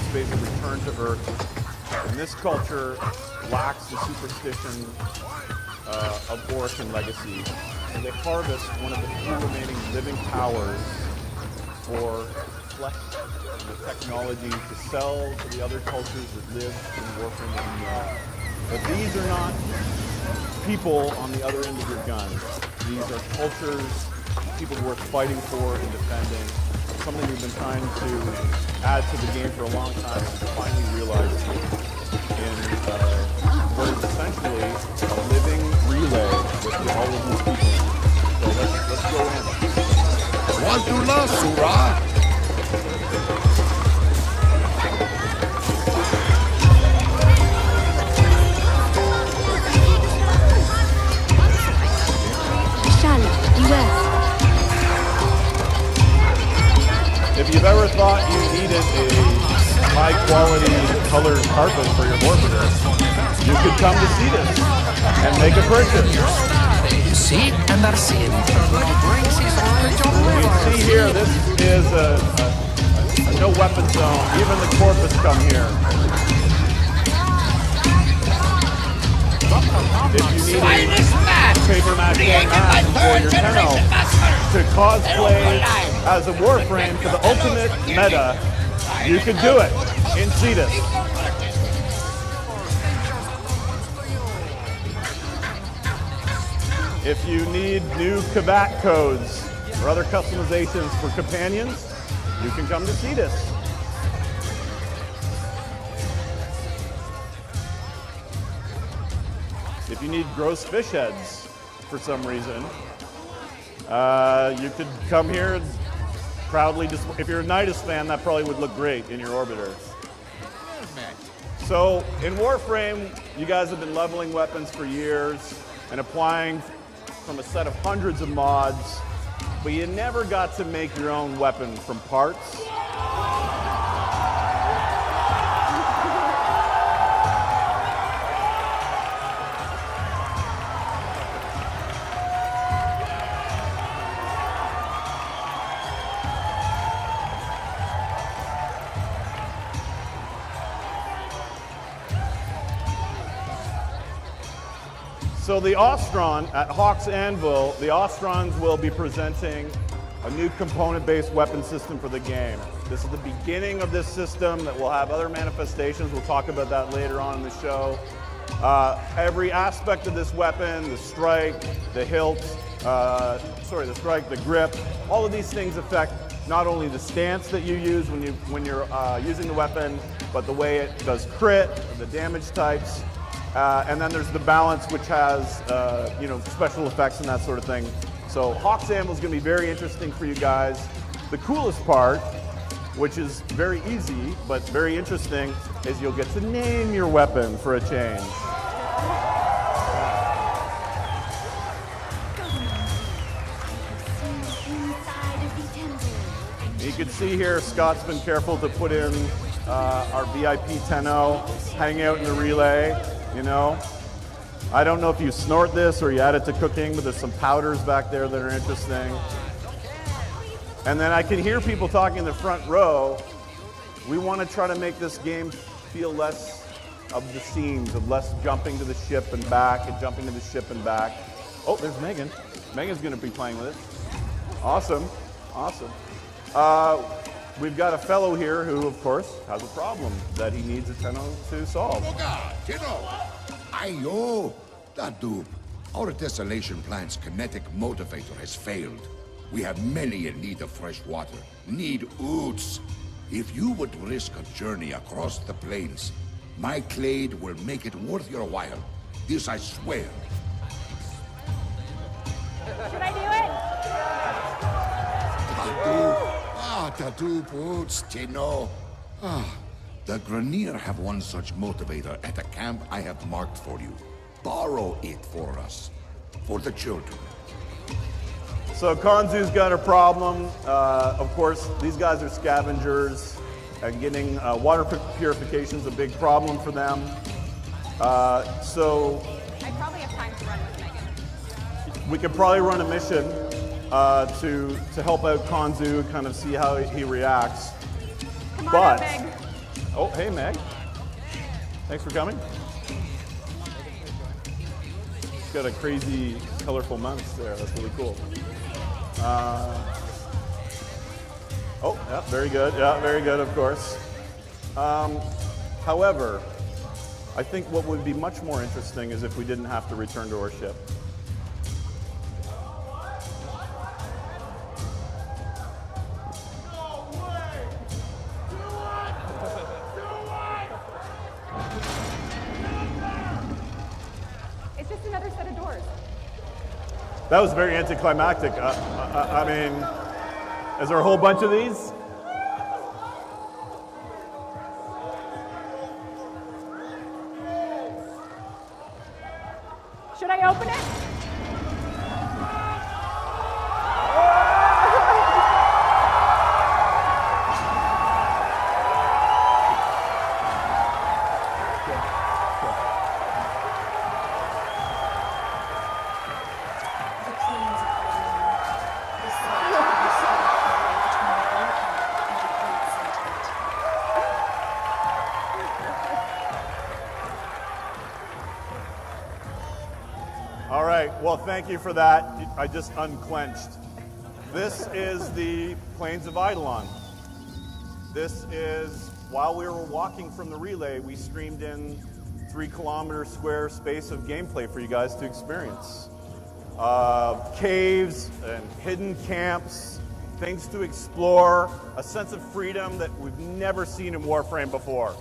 space of return to Earth. And this culture lacks the superstition of Orcish legacy. And they harvest one of the few remaining living powers for flesh and the technology to sell to the other cultures that live in Warframe that we know. But these are not people on the other end of your gun. These are cultures, people worth fighting for and defending. Something we've been trying to add to the game for a long time and finally realized in what is essentially a living relay with all of these people. So let's go in. Wantula Surah! If you've ever thought you needed a high-quality colored carpet for your orbiter, you could come to see this and make a purchase. See and are seen. You can see here, this is a no weapon zone. Even the corpus come here. If you need a paper mache mask for your Tenno to cosplay as a Warframe for the ultimate meta, you can do it in Cetus. If you need new Kavat codes or other customizations for companions, you can come to Cetus. If you need gross fish heads for some reason, you could come here and proudly display. If you're a Nidus fan, that probably would look great in your orbiter. So in Warframe, you guys have been leveling weapons for years and applying from a set of hundreds of mods, but you never got to make your own weapon from parts. So the Ostron, at Hawk's Anvil, the Ostrons will be presenting a new component-based weapon system for the game. This is the beginning of this system that will have other manifestations. We'll talk about that later on in the show. Every aspect of this weapon, the strike, the hilt, the strike, the grip, all of these things affect not only the stance that you use when you're using the weapon, but the way it does crit, the damage types. And then there's the balance, which has special effects and that sort of thing. So Hawk's Anvil is going to be very interesting for you guys. The coolest part, which is very easy but very interesting, is you'll get to name your weapon for a change. You can see here, Scott's been careful to put in our VIP Tenno, hang out in the relay. You know, I don't know if you snort this or you add it to cooking, but there's some powders back there that are interesting. And then I can hear people talking in the front row. We want to try to make this game feel less of the scenes, of less jumping to the ship and back and jumping to the ship and back. Oh, there's Megan. Megan's going to be playing with it. Awesome, awesome. We've got a fellow here who, of course, has a problem that he needs a Tenno to solve. Ayo, that dupe. Our desolation plan's kinetic motivator has failed. We have many in need of fresh water, need oots. If you would risk a journey across the plains, my clade will make it worth your while. This I swear. Should I do it? Tadu boots, Tino. The Grenier have one such motivator at a camp I have marked for you. Borrow it for us, for the children. So Kanzu's got a problem. Of course, these guys are scavengers, and getting water purification is a big problem for them. So I probably have time to run with Megan. we could probably run a mission to help out Kanzu, kind of see how he reacts. Come on But out, Meg. Oh, hey, Meg. Thanks for coming. It's got a crazy, colorful month there. That's really cool. Oh, yeah, very good. Yeah, very good, of course. However, I think what would be much more interesting is if we didn't have to return to our ship. It's just another set of doors. That was very anticlimactic. I mean, is there a whole bunch of these? Should I open it? The plains of Eidolon, the site of the sword between the old camp and the great sentient. All right, well, thank you for that. I just unclenched. This is the Plains of Eidolon. This is, while we were walking from the relay, we streamed in 3-kilometer square space of gameplay for you guys to experience. Caves and hidden camps, things to explore, a sense of freedom that we've never seen in Warframe before.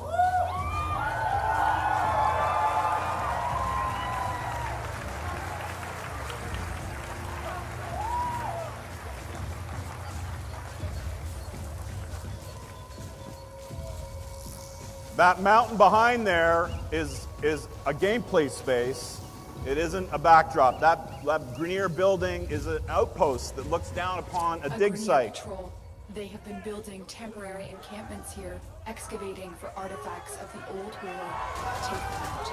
That mountain behind there is a gameplay space. It isn't a backdrop. That Grenier building is an outpost that looks down upon a dig Grenier site. Patrol. They have been building temporary encampments here, excavating for artifacts of the old war. Take them out.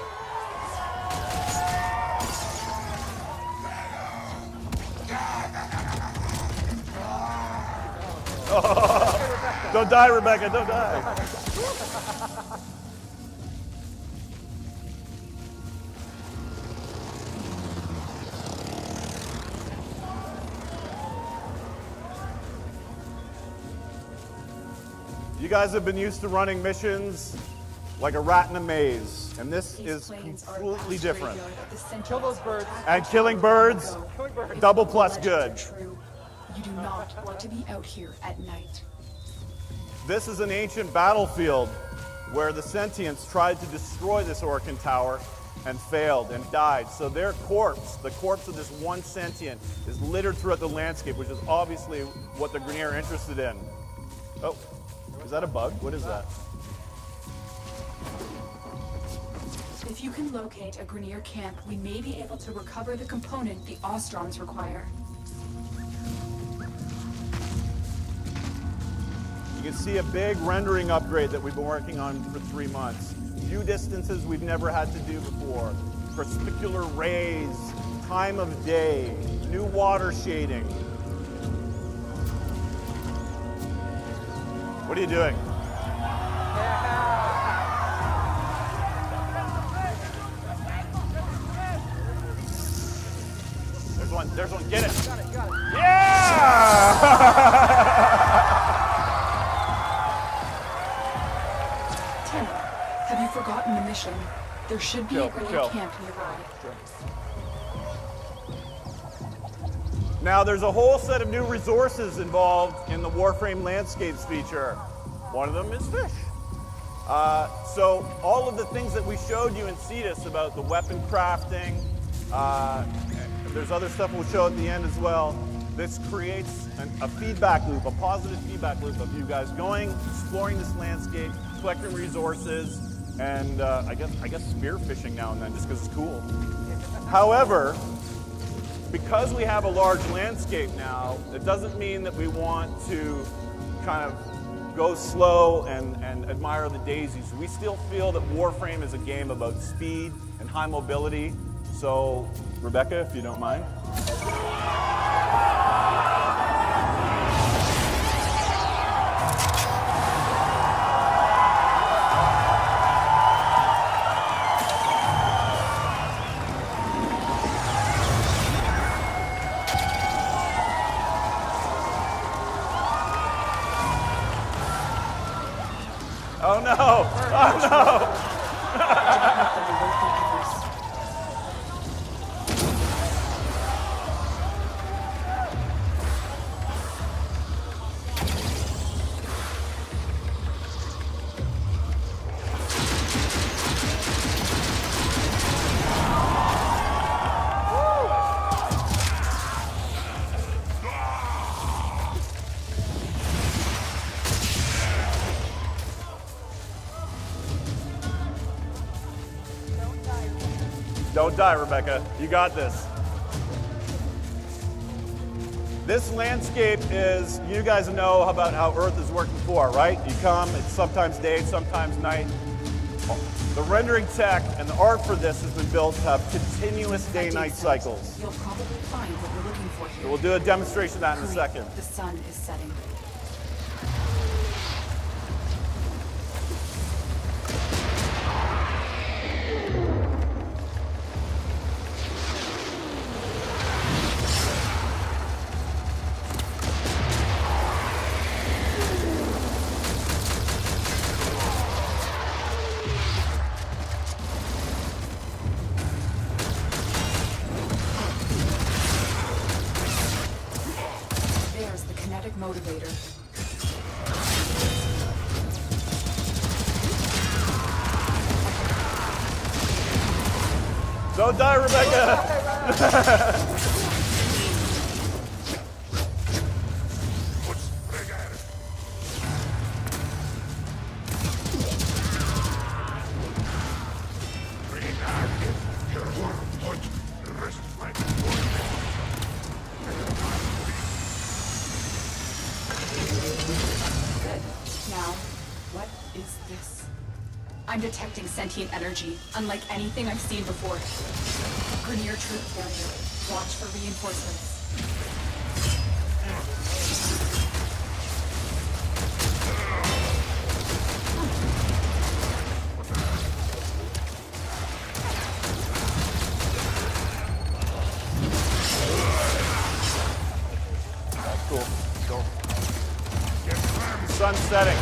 Don't die, Rebecca, don't die. You guys have been used to running missions like a rat in a maze, and this These is plains are a completely vast different. graveyard of the sentients Kill those who birds. attacked And us killing long birds, ago. double If the plus legends good. are true, you do not want to be out here at night. This is an ancient battlefield where the sentients tried to destroy this Orcan tower and failed and died. So their corpse, the corpse of this one sentient, is littered throughout the landscape, which is obviously what the Grenier are interested in. Oh, is that a bug? What is that? If you can locate a Grenier camp, we may be able to recover the component the Ostrons require. You can see a big rendering upgrade that we've been working on for 3 months. View distances we've never had to do before. Perspicular rays, time of day, new water shading. What are you doing? There's one, get it. Got it. Yeah! Tim, have you forgotten the mission? There should be a Grenier Chill. camp nearby. Now there's a whole set of new resources involved in the Warframe Landscapes feature. One of them is fish. So all of the things that we showed you in Cetus about the weapon crafting, there's other stuff we'll show at the end as well. This creates a feedback loop, a positive feedback loop of you guys going, exploring this landscape, collecting resources, and I guess spearfishing now and then just because it's cool. However, because we have a large landscape now, it doesn't mean that we want to kind of go slow and admire the daisies. We still feel that Warframe is a game about speed and high mobility. So, Rebecca, if you don't mind. Oh no! Oh no! Don't die, Rebecca. You got this. This landscape is, you guys know about how Earth is working before, right? You come, it's sometimes day, sometimes night. The rendering tech and the art for this has been built to have continuous day-night cycles. You'll probably find what we're looking for here. So we'll do a demonstration of that in a Hurry, second. the sun is setting. There's the kinetic motivator. Don't die, Rebecca! Good. Now, what is this? I'm detecting sentient energy, unlike anything I've seen before. Grenier troop carrier. Watch for reinforcements. That's cool. Go. Sun's setting.